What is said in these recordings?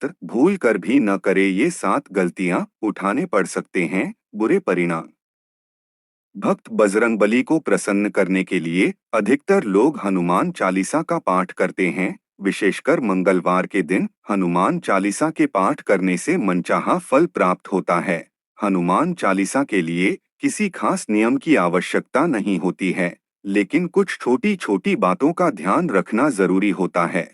वक्त भूल कर भी न करे ये 7 गलतियां, उठाने पड़ सकते हैं बुरे परिणाम। भक्त बजरंगबली को प्रसन्न करने के लिए अधिकतर लोग हनुमान चालीसा का पाठ करते हैं। विशेषकर मंगलवार के दिन हनुमान चालीसा के पाठ करने से मनचाहा फल प्राप्त होता है। हनुमान चालीसा के लिए किसी खास नियम की आवश्यकता नहीं होती है, लेकिन कुछ छोटी छोटी बातों का ध्यान रखना जरूरी होता है।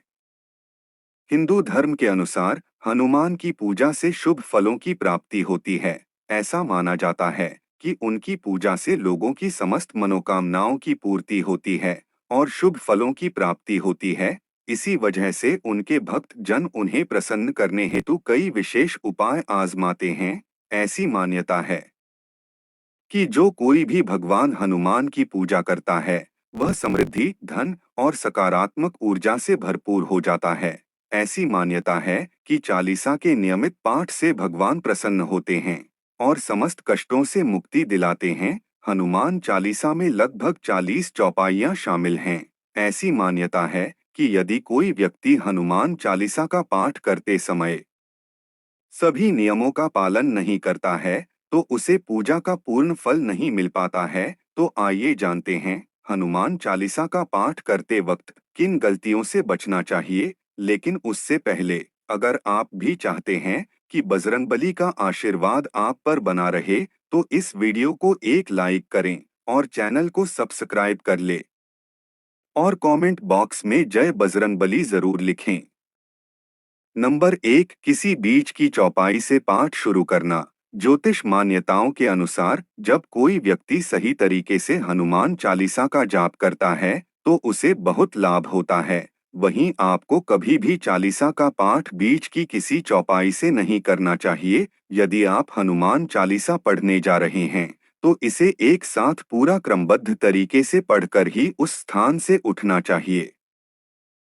हिंदू धर्म के अनुसार हनुमान की पूजा से शुभ फलों की प्राप्ति होती है। ऐसा माना जाता है कि उनकी पूजा से लोगों की समस्त मनोकामनाओं की पूर्ति होती है और शुभ फलों की प्राप्ति होती है। इसी वजह से उनके भक्त जन उन्हें प्रसन्न करने हेतु कई विशेष उपाय आजमाते हैं। ऐसी मान्यता है कि जो कोई भी भगवान हनुमान की पूजा करता है, वह समृद्धि, धन और सकारात्मक ऊर्जा से भरपूर हो जाता है। ऐसी मान्यता है कि चालीसा के नियमित पाठ से भगवान प्रसन्न होते हैं और समस्त कष्टों से मुक्ति दिलाते हैं। हनुमान चालीसा में लगभग 40 चौपाइयां शामिल हैं। ऐसी मान्यता है कि यदि कोई व्यक्ति हनुमान चालीसा का पाठ करते समय सभी नियमों का पालन नहीं करता है, तो उसे पूजा का पूर्ण फल नहीं मिल पाता है। तो आइए जानते हैं हनुमान चालीसा का पाठ करते वक्त किन गलतियों से बचना चाहिए। लेकिन उससे पहले, अगर आप भी चाहते हैं कि बजरंगबली का आशीर्वाद आप पर बना रहे, तो इस वीडियो को एक लाइक करें और चैनल को सब्सक्राइब कर ले और कमेंट बॉक्स में जय बजरंगबली जरूर लिखें। नंबर 1, किसी बीच की चौपाई से पाठ शुरू करना। ज्योतिष मान्यताओं के अनुसार जब कोई व्यक्ति सही तरीके से हनुमान चालीसा का जाप करता है, तो उसे बहुत लाभ होता है। वहीं आपको कभी भी चालीसा का पाठ बीच की किसी चौपाई से नहीं करना चाहिए। यदि आप हनुमान चालीसा पढ़ने जा रहे हैं, तो इसे एक साथ पूरा क्रमबद्ध तरीके से पढ़कर ही उस स्थान से उठना चाहिए।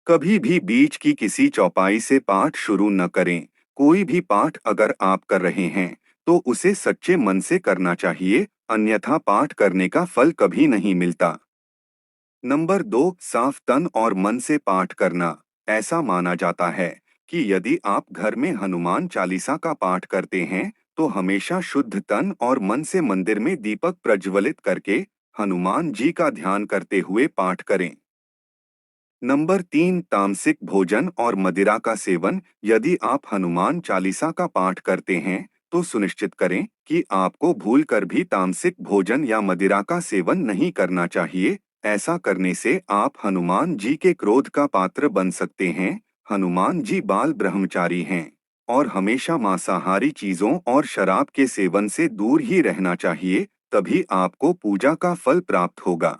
कभी भी बीच की किसी चौपाई से पाठ शुरू न करें। कोई भी पाठ अगर आप कर रहे हैं, तो उसे सच्चे मन से करना चाहिए, अन्यथा पाठ करने का फल कभी नहीं मिलता। नंबर 2, साफ तन और मन से पाठ करना। ऐसा माना जाता है कि यदि आप घर में हनुमान चालीसा का पाठ करते हैं, तो हमेशा शुद्ध तन और मन से मंदिर में दीपक प्रज्वलित करके हनुमान जी का ध्यान करते हुए पाठ करें। नंबर 3, तामसिक भोजन और मदिरा का सेवन। यदि आप हनुमान चालीसा का पाठ करते हैं, तो सुनिश्चित करें कि आपको भूलकर भी तामसिक भोजन या मदिरा का सेवन नहीं करना चाहिए। ऐसा करने से आप हनुमान जी के क्रोध का पात्र बन सकते हैं। हनुमान जी बाल ब्रह्मचारी हैं और हमेशा मांसाहारी चीजों और शराब के सेवन से दूर ही रहना चाहिए, तभी आपको पूजा का फल प्राप्त होगा।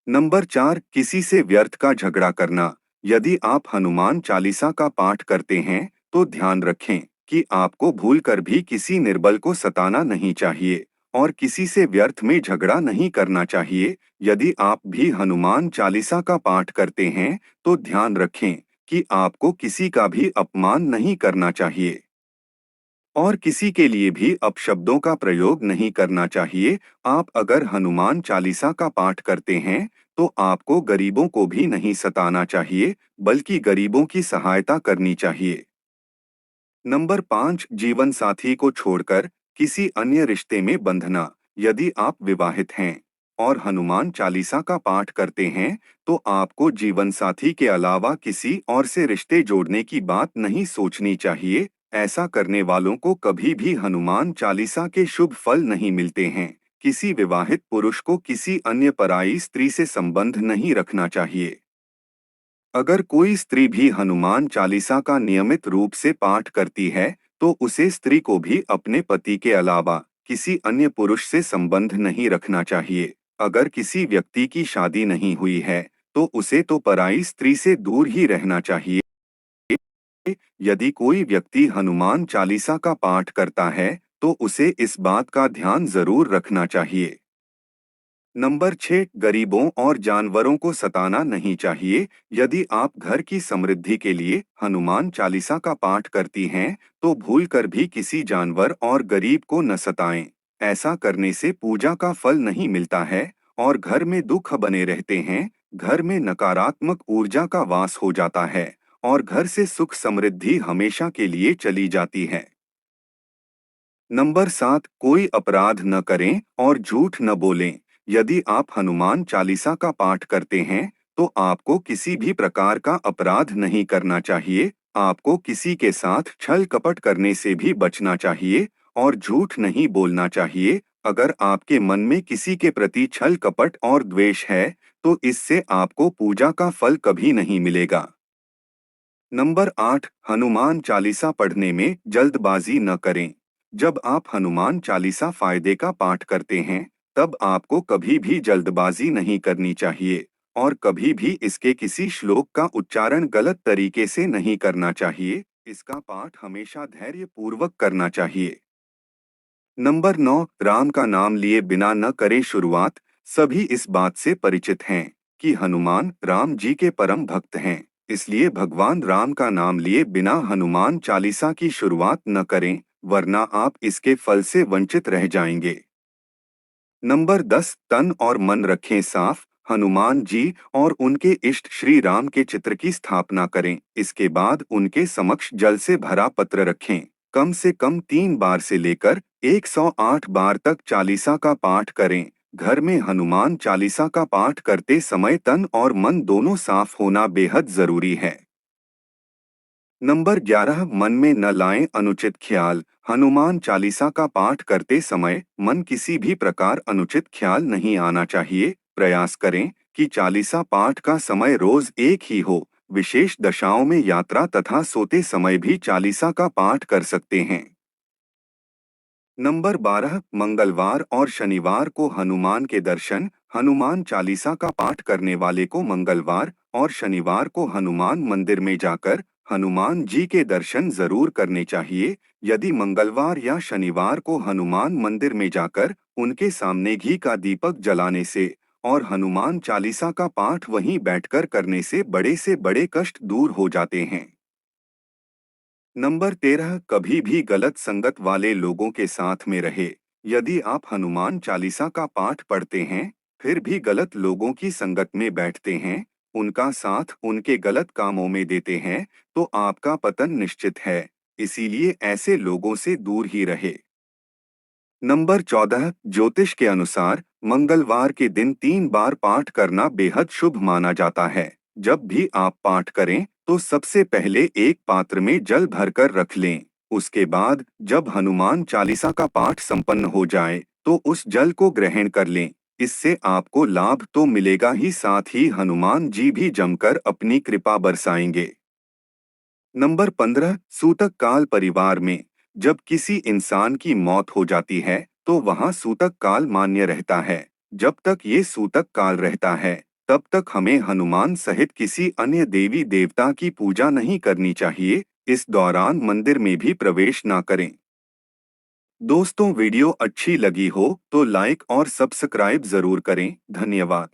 नंबर 4, किसी से व्यर्थ का झगड़ा करना। यदि आप हनुमान चालीसा का पाठ करते हैं, तो ध्यान रखें कि आपको भूलकर भी किसी निर्बल को सताना नहीं चाहिए और किसी से व्यर्थ में झगड़ा नहीं करना चाहिए। यदि आप भी हनुमान चालीसा का पाठ करते हैं, तो ध्यान रखें कि आपको किसी का भी अपमान नहीं करना चाहिए और किसी के लिए भी अपशब्दों का प्रयोग नहीं करना चाहिए। आप अगर हनुमान चालीसा का पाठ करते हैं, तो आपको गरीबों को भी नहीं सताना चाहिए, बल्कि गरीबों की सहायता करनी चाहिए। नंबर 5, जीवन साथी को छोड़कर किसी अन्य रिश्ते में बंधना। यदि आप विवाहित हैं और हनुमान चालीसा का पाठ करते हैं, तो आपको जीवन साथी के अलावा किसी और से रिश्ते जोड़ने की बात नहीं सोचनी चाहिए। ऐसा करने वालों को कभी भी हनुमान चालीसा के शुभ फल नहीं मिलते हैं। किसी विवाहित पुरुष को किसी अन्य पराई स्त्री से संबंध नहीं रखना चाहिए। अगर कोई स्त्री भी हनुमान चालीसा का नियमित रूप से पाठ करती है, तो उसे स्त्री को भी अपने पति के अलावा किसी अन्य पुरुष से संबंध नहीं रखना चाहिए। अगर किसी व्यक्ति की शादी नहीं हुई है, तो उसे तो पराई स्त्री से दूर ही रहना चाहिए। यदि कोई व्यक्ति हनुमान चालीसा का पाठ करता है, तो उसे इस बात का ध्यान जरूर रखना चाहिए। नंबर 6, गरीबों और जानवरों को सताना नहीं चाहिए। यदि आप घर की समृद्धि के लिए हनुमान चालीसा का पाठ करती हैं, तो भूलकर भी किसी जानवर और गरीब को न सताएं। ऐसा करने से पूजा का फल नहीं मिलता है और घर में दुख बने रहते हैं। घर में नकारात्मक ऊर्जा का वास हो जाता है और घर से सुख समृद्धि हमेशा के लिए चली जाती है। नंबर 7, कोई अपराध न करें और झूठ न बोलें। यदि आप हनुमान चालीसा का पाठ करते हैं, तो आपको किसी भी प्रकार का अपराध नहीं करना चाहिए। आपको किसी के साथ छल कपट करने से भी बचना चाहिए और झूठ नहीं बोलना चाहिए। अगर आपके मन में किसी के प्रति छल कपट और द्वेष है, तो इससे आपको पूजा का फल कभी नहीं मिलेगा। नंबर 8, हनुमान चालीसा पढ़ने में जल्दबाजी न करें। जब आप हनुमान चालीसा फायदे का पाठ करते हैं, तब आपको कभी भी जल्दबाजी नहीं करनी चाहिए और कभी भी इसके किसी श्लोक का उच्चारण गलत तरीके से नहीं करना चाहिए। इसका पाठ हमेशा धैर्य पूर्वक करना चाहिए। नंबर 9, राम का नाम लिए बिना न करें शुरुआत। सभी इस बात से परिचित हैं कि हनुमान राम जी के परम भक्त हैं। इसलिए भगवान राम का नाम लिए बिना हनुमान चालीसा की शुरुआत न करें, वरना आप इसके फल से वंचित रह जाएंगे। नंबर 10, तन और मन रखें साफ। हनुमान जी और उनके इष्ट श्री राम के चित्र की स्थापना करें। इसके बाद उनके समक्ष जल से भरा पत्र रखें। कम से कम 3 बार से लेकर 108 बार तक चालीसा का पाठ करें। घर में हनुमान चालीसा का पाठ करते समय तन और मन दोनों साफ होना बेहद जरूरी है। नंबर 11, मन में न लाएं अनुचित ख्याल। हनुमान चालीसा का पाठ करते समय मन किसी भी प्रकार अनुचित ख्याल नहीं आना चाहिए। प्रयास करें कि चालीसा पाठ का समय रोज एक ही हो। विशेष दशाओं में यात्रा तथा सोते समय भी चालीसा का पाठ कर सकते हैं। नंबर 12, मंगलवार और शनिवार को हनुमान के दर्शन। हनुमान चालीसा का पाठ करने वाले को मंगलवार और शनिवार को हनुमान मंदिर में जाकर हनुमान जी के दर्शन जरूर करने चाहिए। यदि मंगलवार या शनिवार को हनुमान मंदिर में जाकर उनके सामने घी का दीपक जलाने से और हनुमान चालीसा का पाठ वहीं बैठकर करने से बड़े कष्ट दूर हो जाते हैं। नंबर 13, कभी भी गलत संगत वाले लोगों के साथ में रहे। यदि आप हनुमान चालीसा का पाठ पढ़ते हैं, फिर भी गलत लोगों की संगत में बैठते हैं, उनका साथ उनके गलत कामों में देते हैं, तो आपका पतन निश्चित है। इसीलिए ऐसे लोगों से दूर ही रहे। नंबर 14, ज्योतिष के अनुसार मंगलवार के दिन 3 बार पाठ करना बेहद शुभ माना जाता है। जब भी आप पाठ करें, तो सबसे पहले एक पात्र में जल भरकर रख लें। उसके बाद जब हनुमान चालीसा का पाठ संपन्न हो जाए, तो उस जल को ग्रहण कर लें। इससे आपको लाभ तो मिलेगा ही, साथ ही हनुमान जी भी जमकर अपनी कृपा बरसाएंगे। नंबर 15, सूतक काल परिवार में जब किसी इंसान की मौत हो जाती है, तो वहाँ सूतक काल मान्य रहता है। जब तक ये सूतक काल रहता है, तब तक हमें हनुमान सहित किसी अन्य देवी देवता की पूजा नहीं करनी चाहिए। इस दौरान मंदिर में भी प्रवेश ना करें। दोस्तों, वीडियो अच्छी लगी हो तो लाइक और सब्सक्राइब जरूर करें। धन्यवाद।